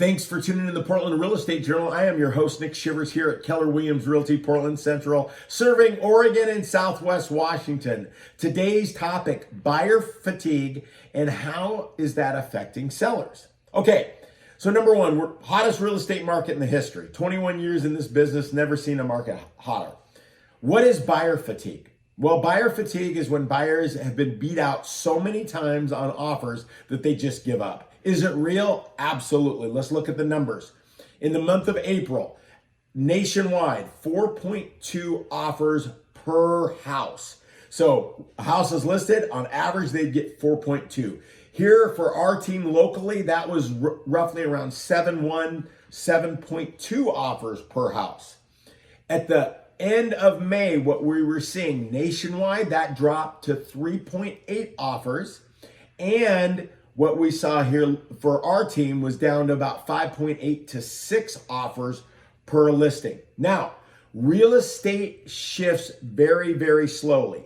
Thanks for tuning in to the Portland Real Estate Journal. I am your host, Nick Shivers, here at Keller Williams Realty, Portland Central, serving Oregon and Southwest Washington. Today's topic, buyer fatigue, and how is that affecting sellers? Okay, so number one, we're hottest real estate market in the history. 21 years in this business, never seen a market hotter. What is buyer fatigue? Well, buyer fatigue is when buyers have been beat out so many times on offers that they just give up. Is it real? Absolutely. Let's look at the numbers. In the month of April, nationwide, 4.2 offers per house. So a house is listed, on average, they'd get 4.2. Here for our team locally, that was roughly around 7.2 offers per house. At the end of May, what we were seeing nationwide, that dropped to 3.8 offers. And what we saw here for our team was down to about 5.8 to 6 offers per listing. Now, real estate shifts very, very slowly.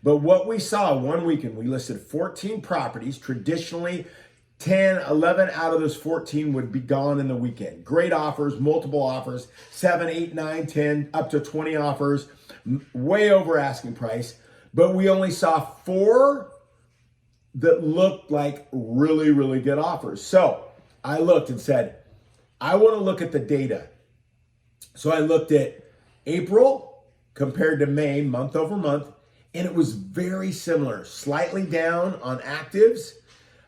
But what we saw one weekend, we listed 14 properties. Traditionally, 10, 11 out of those 14 would be gone in the weekend. Great offers, multiple offers, 7, 8, 9, 10, up to 20 offers, way over asking price. But we only saw 4 that looked like really, really good offers. So I looked and said, I want to look at the data. So I looked at April compared to May, month over month, and it was very similar, slightly down on actives,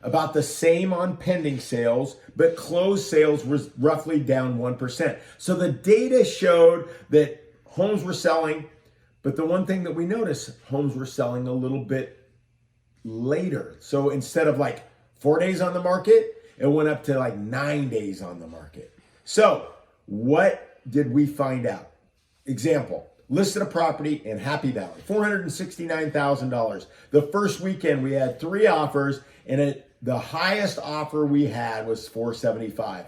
about the same on pending sales, but closed sales was roughly down 1%. So the data showed that homes were selling, but the one thing that we noticed, homes were selling a little bit later. So instead of like 4 days on the market, it went up to like 9 days on the market. So what did we find out? Example, listed a property in Happy Valley, $469,000. The first weekend we had 3 offers, and the highest offer we had was $475.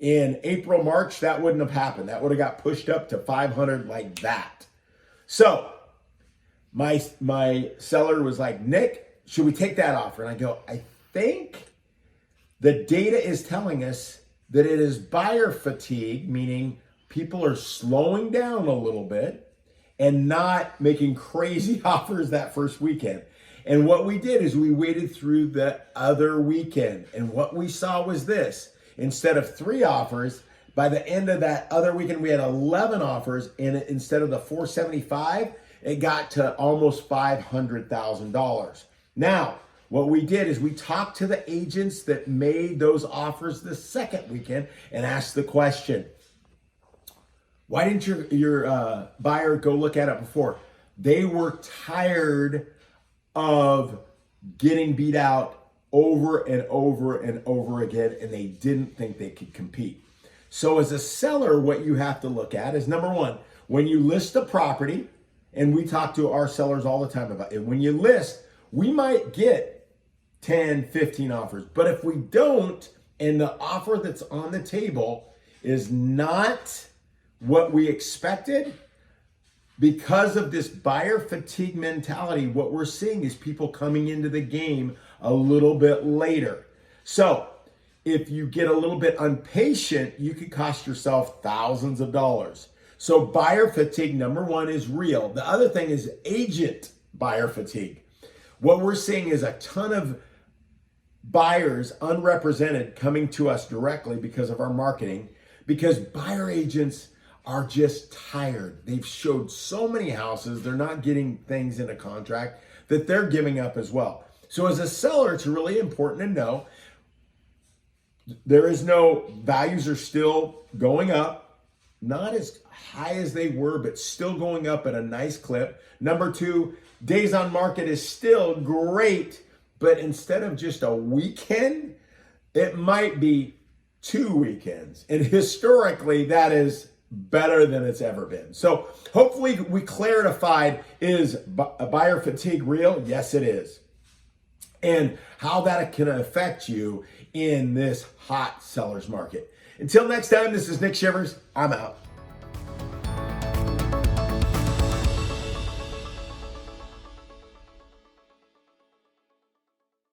In April, March, that wouldn't have happened. That would have got pushed up to $500 like that. So my seller was like, Nick, should we take that offer? And I go, I think the data is telling us that it is buyer fatigue, meaning people are slowing down a little bit and not making crazy offers that first weekend. And what we did is we waited through the other weekend. And what we saw was this. Instead of 3 offers, by the end of that other weekend, we had 11 offers. And instead of the $475, it got to almost $500,000. Now, what we did is we talked to the agents that made those offers the second weekend and asked the question, why didn't your buyer go look at it before? They were tired of getting beat out over and over and over again, and they didn't think they could compete. So as a seller, what you have to look at is, number one, when you list a property, and we talk to our sellers all the time about it, when you list, we might get 10, 15 offers. But if we don't, and the offer that's on the table is not what we expected, because of this buyer fatigue mentality, what we're seeing is people coming into the game a little bit later. So if you get a little bit impatient, you could cost yourself thousands of dollars. So buyer fatigue, number one, is real. The other thing is agent buyer fatigue. What we're seeing is a ton of buyers unrepresented coming to us directly because of our marketing, because buyer agents are just tired. They've showed so many houses, they're not getting things in a contract that they're giving up as well. So as a seller, it's really important to know values are still going up, not as high as they were, but still going up at a nice clip. Number 2, days on market is still great, but instead of just a weekend, it might be 2 weekends. And historically, that is better than it's ever been. So hopefully we clarified, is buyer fatigue real? Yes, it is. And how that can affect you in this hot seller's market. Until next time, this is Nick Shivers. I'm out.